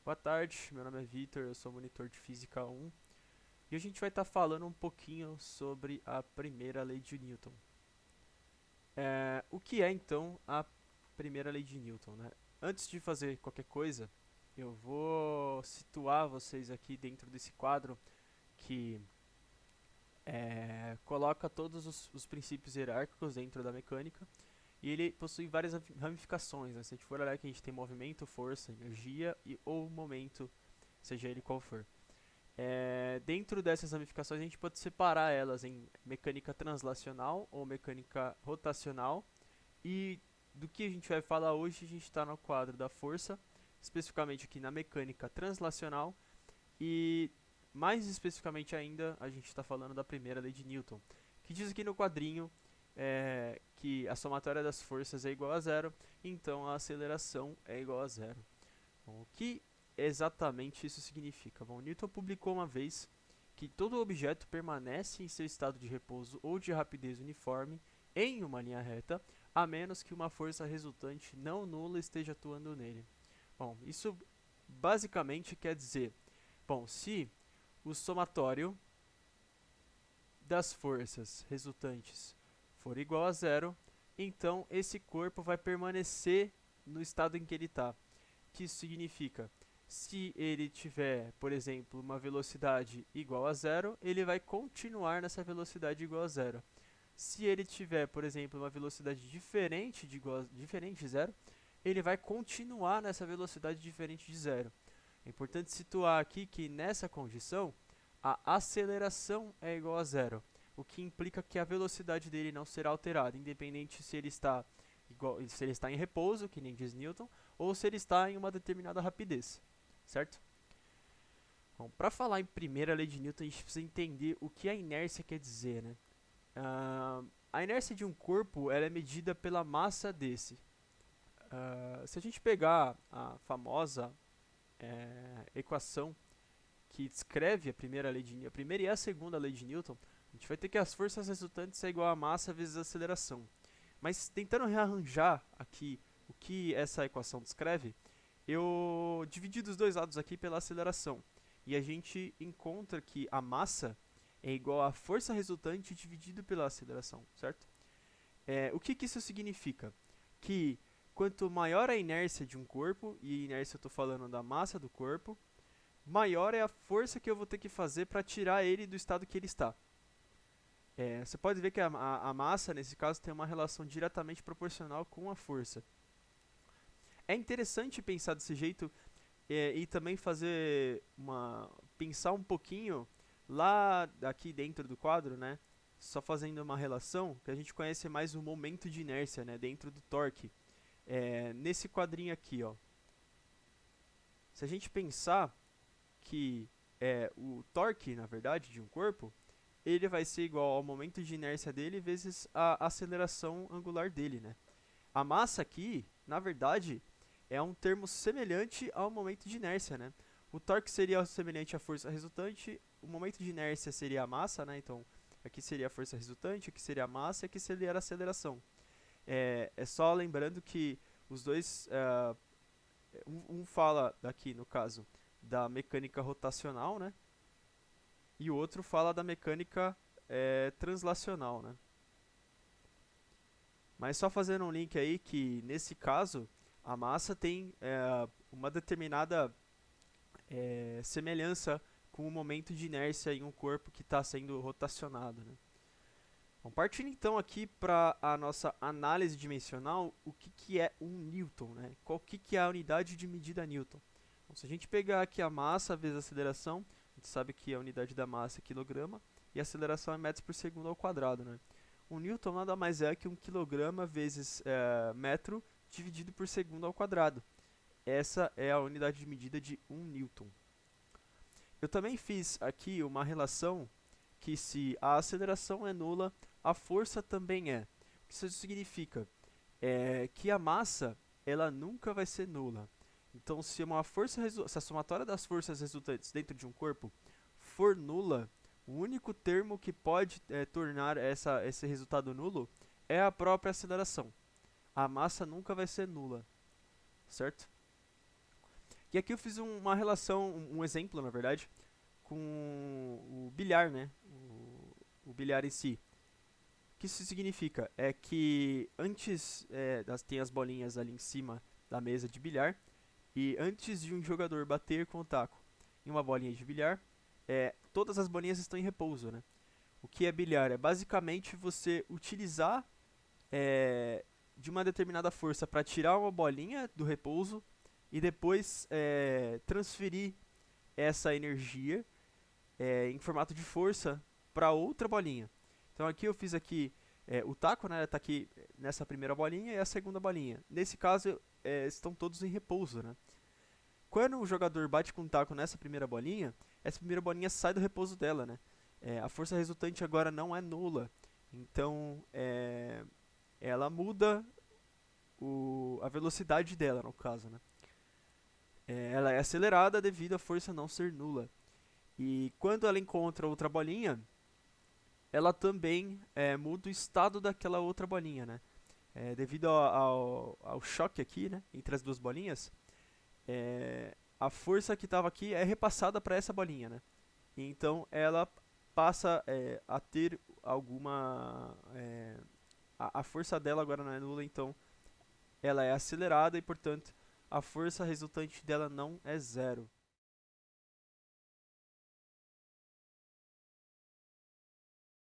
Boa tarde, meu nome é Vitor, eu sou monitor de Física 1 e a gente vai estar falando um pouquinho sobre a primeira lei de Newton. O que é então a primeira lei de Newton, né? Antes de fazer qualquer coisa, eu vou situar vocês aqui dentro desse quadro que coloca todos os princípios hierárquicos dentro da mecânica e ele possui várias ramificações, né? Se a gente for olhar aqui, a gente tem movimento, força, energia ou momento, seja ele qual for. Dentro dessas ramificações, a gente pode separar elas em mecânica translacional ou mecânica rotacional. E do que a gente vai falar hoje, a gente está no quadro da força, especificamente aqui na mecânica translacional. E mais especificamente ainda, a gente está falando da primeira lei de Newton, que diz aqui no quadrinho que a somatória das forças é igual a zero, então a aceleração é igual a zero. Bom, o que exatamente isso significa? Bom, Newton publicou uma vez que todo objeto permanece em seu estado de repouso ou de rapidez uniforme em uma linha reta, a menos que uma força resultante não nula esteja atuando nele. Bom, isso basicamente quer dizer, bom, se o somatório das forças resultantes for igual a zero, então esse corpo vai permanecer no estado em que ele está. Que isso significa? Se ele tiver, por exemplo, uma velocidade igual a zero, ele vai continuar nessa velocidade igual a zero. Se ele tiver, por exemplo, uma velocidade diferente de zero, ele vai continuar nessa velocidade diferente de zero. É importante situar aqui que nessa condição a aceleração é igual a zero, o que implica que a velocidade dele não será alterada, independente se ele está se ele está em repouso, que nem diz Newton, ou se ele está em uma determinada rapidez, certo? Bom, para falar em primeira lei de Newton, a gente precisa entender o que a inércia quer dizer, né? A inércia de um corpo ela é medida pela massa desse. Se a gente pegar a famosa equação que descreve a primeira lei de Newton, a primeira e a segunda lei de Newton, a gente vai ter que as forças resultantes é igual a massa vezes a aceleração. Mas tentando rearranjar aqui o que essa equação descreve, eu dividi dos dois lados aqui pela aceleração. E a gente encontra que a massa é igual à força resultante dividido pela aceleração, certo? O que isso significa? Que quanto maior a inércia de um corpo, e inércia eu estou falando da massa do corpo, maior é a força que eu vou ter que fazer para tirar ele do estado que ele está. Você pode ver que a massa, nesse caso, tem uma relação diretamente proporcional com a força. É interessante pensar desse jeito e também pensar um pouquinho lá aqui dentro do quadro, né? Só fazendo uma relação que a gente conhece mais o momento de inércia, né? Dentro do torque. Nesse quadrinho aqui, ó. Se a gente pensar que o torque, na verdade, de um corpo, ele vai ser igual ao momento de inércia dele vezes a aceleração angular dele, né? A massa aqui, na verdade, é um termo semelhante ao momento de inércia, né? O torque seria semelhante à força resultante, o momento de inércia seria a massa, né? Então, aqui seria a força resultante, aqui seria a massa e aqui seria a aceleração. É só lembrando que os dois, um fala aqui, no caso, da mecânica rotacional, né? E o outro fala da mecânica translacional, né? Mas só fazendo um link aí que, nesse caso, a massa tem uma determinada semelhança com o momento de inércia em um corpo que está sendo rotacionado. Né? Bom, partindo então aqui para a nossa análise dimensional, o que é um Newton? Né? Qual que é a unidade de medida Newton? Bom, se a gente pegar aqui a massa vezes a aceleração, a gente sabe que a unidade da massa é quilograma e a aceleração é metros por segundo ao quadrado. Né? Um Newton nada mais é que um quilograma vezes metro dividido por segundo ao quadrado. Essa é a unidade de medida de 1 Newton. Eu também fiz aqui uma relação que se a aceleração é nula, a força também é. O que isso significa? Que a massa ela nunca vai ser nula. Então, se se a somatória das forças resultantes dentro de um corpo for nula, o único termo que pode tornar esse resultado nulo é a própria aceleração. A massa nunca vai ser nula, certo? E aqui eu fiz uma relação, um exemplo, na verdade, com o bilhar, né? O bilhar em si. O que isso significa? É que antes, tem as bolinhas ali em cima da mesa de bilhar, e antes de um jogador bater com o taco em uma bolinha de bilhar, todas as bolinhas estão em repouso, né? O que é bilhar? É basicamente você utilizar de uma determinada força para tirar uma bolinha do repouso e depois transferir essa energia em formato de força para outra bolinha. Então aqui eu fiz aqui o taco, né? Tá aqui nessa primeira bolinha e a segunda bolinha. Nesse caso estão todos em repouso, né? Quando o jogador bate com o taco nessa primeira bolinha, essa primeira bolinha sai do repouso dela, né? A força resultante agora não é nula. Então ela muda a velocidade dela, no caso, né? Ela é acelerada devido à força não ser nula. E quando ela encontra outra bolinha, ela também muda o estado daquela outra bolinha, né? Devido ao choque aqui, né, entre as duas bolinhas, a força que estava aqui é repassada para essa bolinha, né? E então ela passa a ter alguma... a força dela agora não é nula, então ela é acelerada e, portanto, a força resultante dela não é zero.